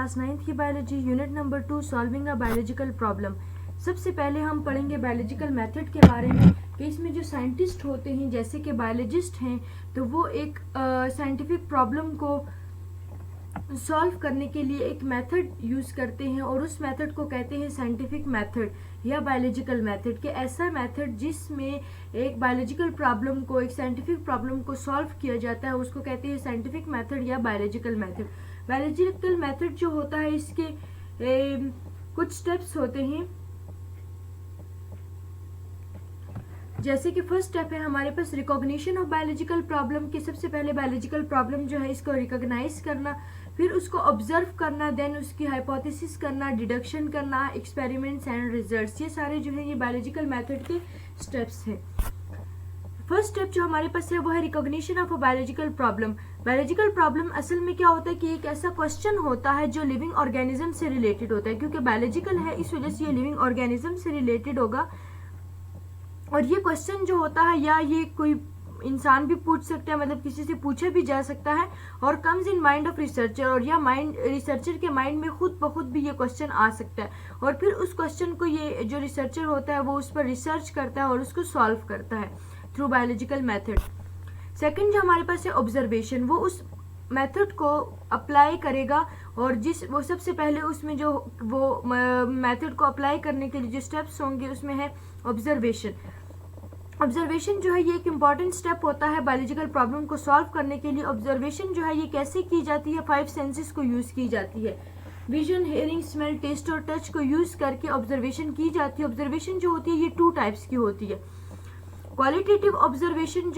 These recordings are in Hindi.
क्लास 9th की biology, unit number 2, solving a biological problem. सबसे पहले हम पढ़ेंगे बायोलॉजिकल मेथड के बारे में कि इसमें जो साइंटिस्ट होते हैं जैसे कि बायोलॉजिस्ट हैं तो वो एक साइंटिफिक प्रॉब्लम को सॉल्व करने के लिए एक मेथड यूज करते हैं और उस मेथड को कहते हैं साइंटिफिक मेथड या बायोलॉजिकल मेथड। कि ऐसा मेथड जिसमें एक बायोलॉजिकल प्रॉब्लम को, एक साइंटिफिक प्रॉब्लम को सॉल्व किया जाता है उसको कहते हैं साइंटिफिक मेथड या बायोलॉजिकल मेथड। बायोलॉजिकल मेथड जो होता है इसके कुछ स्टेप्स होते हैं। जैसे कि फर्स्ट स्टेप है हमारे पास रिकॉग्निशन ऑफ बायोलॉजिकल प्रॉब्लम। के सबसे पहले बायोलॉजिकल प्रॉब्लम जो है इसको रिकॉग्नाइज करना, फिर उसको ऑब्जर्व करना, देन उसकी हाइपोथेसिस करना, डिडक्शन करना, एक्सपेरिमेंट्स एंड रिजल्ट्स। ये सारे जो है ये बायोलॉजिकल मेथड के स्टेप्स हैं। फर्स्ट स्टेप जो हमारे पास है वो है recognition of a biological problem. Biological problem असल में क्या होता है कि एक ऐसा क्वेश्चन होता है जो लिविंग ऑर्गेनिज्म से रिलेटेड होता है। क्योंकि बायोलॉजिकल है इस वजह से ये लिविंग ऑर्गेनिज्म से रिलेटेड होगा। और ये क्वेश्चन जो होता है या ये कोई इंसान भी पूछ सकता है, मतलब किसी से पूछा भी जा सकता है और comes in mind of researcher, और या माइंड रिसर्चर के माइंड में खुद ब खुद भी ये क्वेश्चन आ सकता है और फिर उस क्वेश्चन को ये जो रिसर्चर होता है वो उस पर रिसर्च करता है और उसको सॉल्व करता है थ्रू बायोलॉजिकल मेथड। सेकंड जो हमारे पास है ऑब्जर्वेशन, वो उस मेथड को अप्लाई करेगा और वो सबसे पहले उसमें जो वो मेथड को अप्लाई करने के लिए जो स्टेप्स होंगे उसमें है ऑब्जर्वेशन। ऑब्जर्वेशन जो है ये एक इम्पॉर्टेंट स्टेप होता है बायोलॉजिकल प्रॉब्लम को सॉल्व करने के लिए। ऑब्जर्वेशन जो है ये कैसे की जाती है, 5 सेंसेस को यूज की जाती है। विजन, हेयरिंग, स्मेल, टेस्ट और टच को यूज करके ऑब्जर्वेशन की जाती है। ऑब्जर्वेशन जो होती है ये 2 टाइप्स की होती है, qualitative observation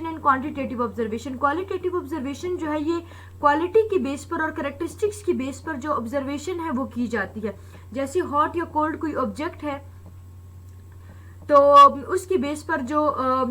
and quantitative observation. Qualitative observation जो है ये क्वालिटी की बेस पर और कैरेक्टरिस्टिक्स की बेस पर जो ऑब्जर्वेशन है वो की जाती है। जैसे हॉट या कोल्ड कोई ऑब्जेक्ट है तो उसकी बेस पर जो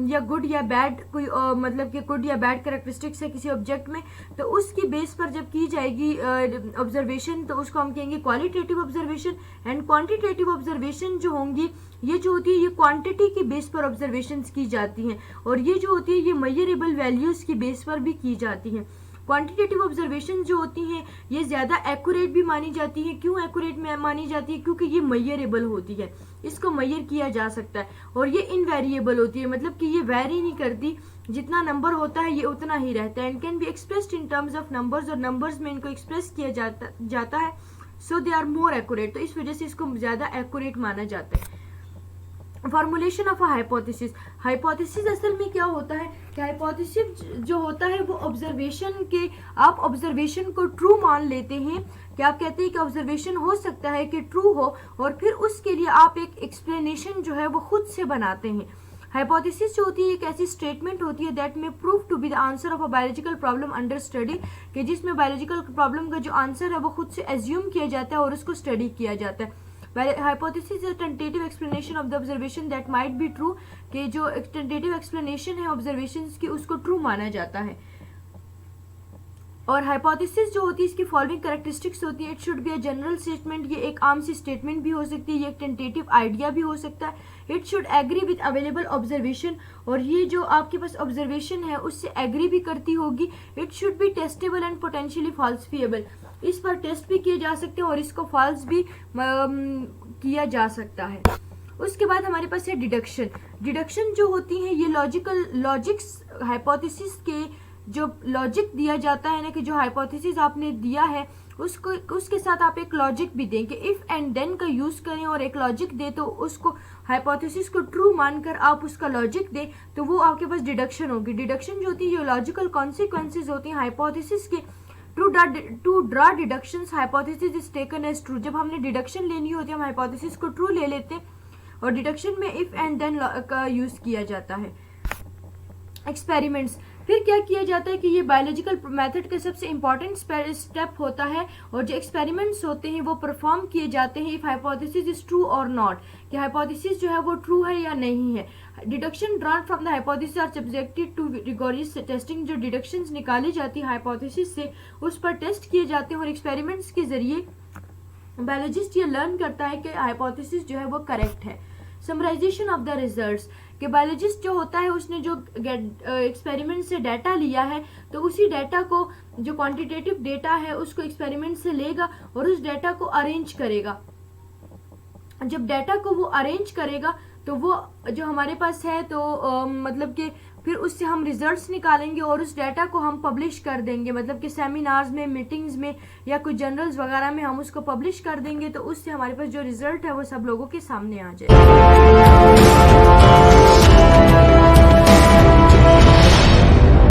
या गुड या बैड कोई मतलब कि गुड या बैड कैरेक्टरिस्टिक्स है किसी ऑब्जेक्ट में, तो उसकी बेस पर जब की जाएगी ऑब्जर्वेशन तो उसको हम कहेंगे qualitative observation. And quantitative observation जो होंगी ये जो होती है ये क्वांटिटी की बेस पर ऑब्जर्वेशंस की जाती हैं और ये जो होती है ये मेजरेबल वैल्यूज की बेस पर भी की जाती हैं। क्वांटिटेटिव ऑब्जर्वेशन जो होती हैं ये ज्यादा एक्यूरेट भी मानी जाती है। क्यों एक्यूरेट मानी जाती है? क्योंकि ये मेजरेबल होती है, इसको मेजर किया जा सकता है और ये इनवेरिएबल होती है, मतलब कि ये वेरी नहीं करती, जितना नंबर होता है ये उतना ही रहता है। And can be expressed in terms of numbers, और नंबर्स में इनको एक्सप्रेस किया जाता है। सो दे आर मोर एक्यूरेट, तो इस वजह से इसको ज्यादा एक्यूरेट माना जाता है। Formulation of a hypothesis. Hypothesis असल में क्या होता है कि हाइपोथेसिस जो होता है वो ऑब्जर्वेशन के, आप ऑब्जर्वेशन को ट्रू मान लेते हैं कि आप कहते हैं कि ऑब्जर्वेशन हो सकता है कि ट्रू हो और फिर उसके लिए आप एक एक्सप्लेनेशन जो है वो खुद से बनाते हैं। हाइपोथेसिस जो होती है एक ऐसी स्टेटमेंट होती है दैट में prove to be the answer of a biological problem under study, कि जिसमें बायोलॉजिकल प्रॉब्लम का जो आंसर है वो खुद से एज्यूम किया जाता है और उसको स्टडी किया जाता है। Hypothesis is tentative explanation of the observation that might be true, कि जो टेंटेटिव एक्सप्लेनेशन है ऑब्जर्वेशंस की उसको ट्रू माना जाता है। और हाइपोथेसिस जो होती है इसकी फॉलोइंग कैरेक्टरिस्टिक्स होती है। It should be a general statement, ये एक आम सी स्टेटमेंट भी हो सकती है, ये एक टेंटेटिव आइडिया भी हो सकता है। It should agree with available observation, और ये जो आपके पास ऑब्जर्वेशन है उससे एग्री भी करती होगी। It should be testable and potentially falsifiable, इस पर टेस्ट भी किए जा सकते हैं और इसको फॉल्स भी किया जा सकता है। उसके बाद हमारे पास है डिडक्शन। डिडक्शन जो होती है ये लॉजिक्स हाइपोथेसिस के जो लॉजिक दिया जाता है ना, कि जो हाइपोथेसिस आपने दिया है उसके साथ आप एक लॉजिक भी दें कि इफ एंड देन का यूज करें और एक लॉजिक दे तो उसको हाइपोथेसिस को ट्रू मानकर आप उसका लॉजिक दें तो वो आपके पास डिडक्शन होगी। डिडक्शन जो होती है जो लॉजिकल कॉन्सिक्वेंसेज होती हैं हाइपोथेसिस के, to draw deductions hypothesis is taken as true. जब हमने डिडक्शन लेनी होती है हम हाइपोथेसिस को ट्रू ले लेते हैं और डिडक्शन में इफ एंड देन का यूज किया जाता है। एक्सपेरिमेंट्स, फिर क्या किया जाता है कि ये बायोलॉजिकल मेथड का सबसे इंपॉर्टेंट स्टेप होता है और जो एक्सपेरिमेंट्स होते हैं वो परफॉर्म किए जाते हैं इफ हाइपोथेसिस इज ट्रू और नॉट, कि हाइपोथेसिस जो है वो ट्रू है या नहीं है। Deduction drawn from the hypothesis are subjected to rigorous testing, जो डिडक्शंस निकाली जाती है हाइपोथेसिस से उस पर टेस्ट किए जाते हैं और एक्सपेरिमेंट्स के जरिए बायोलॉजिस्ट ये लर्न करता है कि हाइपोथेसिस जो है वो करेक्ट है समराइजेशन ऑफ द रिजल्ट्स, कि बायोलॉजिस्ट जो होता है उसने जो एक्सपेरिमेंट से डाटा लिया है तो उसी डाटा को, जो क्वांटिटेटिव डेटा है उसको एक्सपेरिमेंट से लेगा और उस डाटा को अरेंज करेगा। जब डाटा को वो अरेंज करेगा तो वो जो हमारे पास है तो मतलब कि फिर उससे हम रिजल्ट्स निकालेंगे और उस डाटा को हम पब्लिश कर देंगे, मतलब कि सेमिनार्स में, मीटिंग्स में या कोई जर्नल्स वगैरह में हम उसको पब्लिश कर देंगे, तो उससे हमारे पास जो रिजल्ट है वो सब लोगों के सामने आ जाएगा।